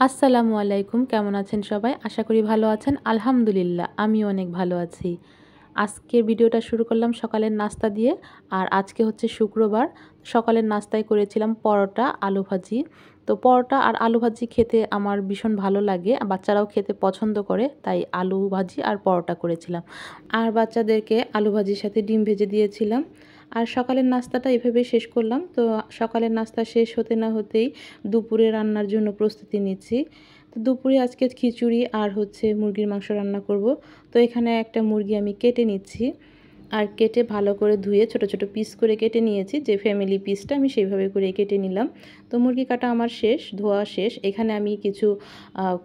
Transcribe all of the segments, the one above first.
আসসালামু আলাইকুম। কেমন আছেন সবাই? আশা করি ভালো আছেন। আলহামদুলিল্লাহ আমিও অনেক ভালো আছি। আজকের ভিডিওটা শুরু করলাম সকালের নাস্তা দিয়ে। আর আজকে হচ্ছে শুক্রবার। সকালের নাস্তায় করেছিলাম পরোটা, আলু ভাজি। তো পরোটা আর আলু ভাজি খেতে আমার ভীষণ ভালো লাগে। বাচ্চারাও খেতে পছন্দ করে। তাই আলু ভাজি আর পরোটা করেছিলাম। আর বাচ্চাদেরকে আলু ভাজির সাথে ডিম ভেজে দিয়েছিলাম। আর সকালের নাস্তাটা এভাবেই শেষ করলাম। তো সকালের নাস্তা শেষ হতে না হতেই দুপুরে রান্নার জন্য প্রস্তুতি নিচ্ছি। তো দুপুরে আজকে খিচুড়ি আর হচ্ছে মুরগির মাংস রান্না করব। তো এখানে একটা মুরগি আমি কেটে নিচ্ছি। আর কেটে ভালো করে ধুয়ে ছোট ছোট পিস করে কেটে নিয়েছি। যে ফ্যামিলি পিসটা আমি সেইভাবে করে কেটে নিলাম। তো মুরগি কাটা আমার শেষ, ধোয়া শেষ। এখানে আমি কিছু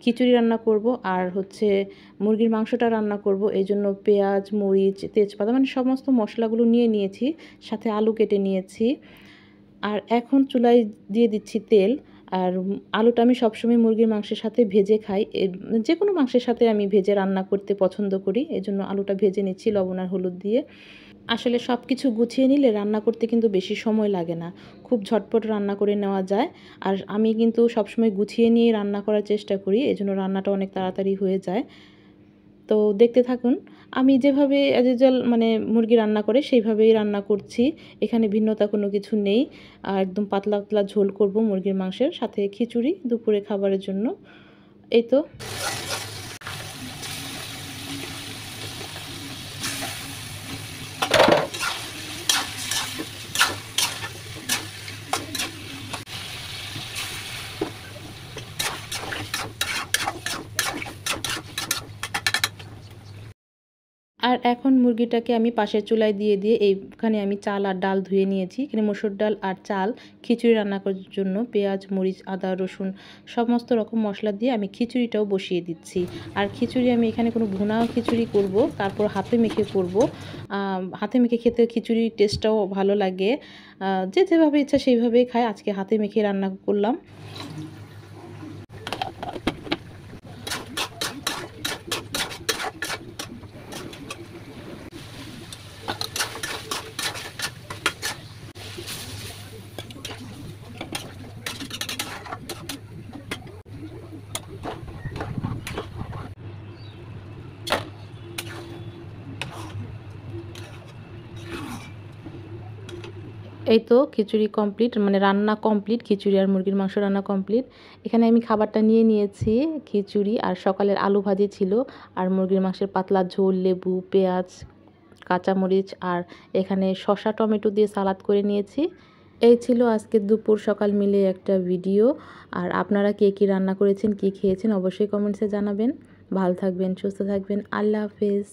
খিচুড়ি রান্না করব আর হচ্ছে মুরগির মাংসটা রান্না করব। এজন্য পেঁয়াজ, মরিচ, তেজপাতা মানে সমস্ত মশলাগুলো নিয়ে নিয়েছি। সাথে আলু কেটে নিয়েছি। আর এখন চুলায় দিয়ে দিচ্ছি তেল। আর আলুটা আমি সবসময় মুরগির মাংসের সাথে ভেজে খাই। যে কোনো মাংসের সাথে আমি ভেজে রান্না করতে পছন্দ করি। এজন্য আলুটা ভেজে নিচ্ছি লবণ আর হলুদ দিয়ে। আসলে সব কিছু গুছিয়ে নিলে রান্না করতে কিন্তু বেশি সময় লাগে না। খুব ঝটপট রান্না করে নেওয়া যায়। আর আমি কিন্তু সবসময় গুছিয়ে নিয়ে রান্না করার চেষ্টা করি। এজন্য রান্নাটা অনেক তাড়াতাড়ি হয়ে যায়। তো দেখতে থাকুন। আমি যেভাবে এজ ইউজুয়াল মানে মুরগি রান্না করে সেইভাবেই রান্না করছি। এখানে ভিন্নতা কোনো কিছু নেই। একদম পাতলা পাতলা ঝোল করব মুরগির মাংসের সাথে খিচুড়ি দুপুরে খাবারের জন্য। এই তো। আর এখন মুরগিটাকে আমি পাশের চুলায় দিয়ে এইখানে আমি চাল আর ডাল ধুয়ে নিয়েছি। এখানে মসুর ডাল আর চাল খিচুড়ি রান্না করার জন্য পেঁয়াজ, মরিচ, আদা, রসুন সমস্ত রকম মশলা দিয়ে আমি খিচুড়িটাও বসিয়ে দিচ্ছি। আর খিচুড়ি আমি এখানে কোনো ভুনা খিচুড়ি করব, তারপর হাতে মেখে করব। হাতে মেখে খেতে খিচুড়ির টেস্টটাও ভালো লাগে। যে যেভাবে ইচ্ছা সেইভাবেই খায়। আজকে হাতে মেখে রান্না করলাম। এই তো খিচুড়ি কমপ্লিট, মানে রান্না কমপ্লিট। খিচুড়ি আর মুরগির মাংস রান্না কমপ্লিট। এখানে আমি খাবারটা নিয়ে নিয়েছি। খিচুড়ি আর সকালের আলু ভাজি ছিল। আর মুরগির মাংসের পাতলা ঝোল, লেবু, পেঁয়াজ, কাঁচামরিচ আর এখানে শসা টমেটো দিয়ে সালাদ করে নিয়েছি। এই ছিল আজকে দুপুর সকাল মিলে একটা ভিডিও। আর আপনারা কে কী রান্না করেছেন, কী খেয়েছেন অবশ্যই কমেন্টসে জানাবেন। ভালো থাকবেন, সুস্থ থাকবেন। আল্লাহ হাফেজ।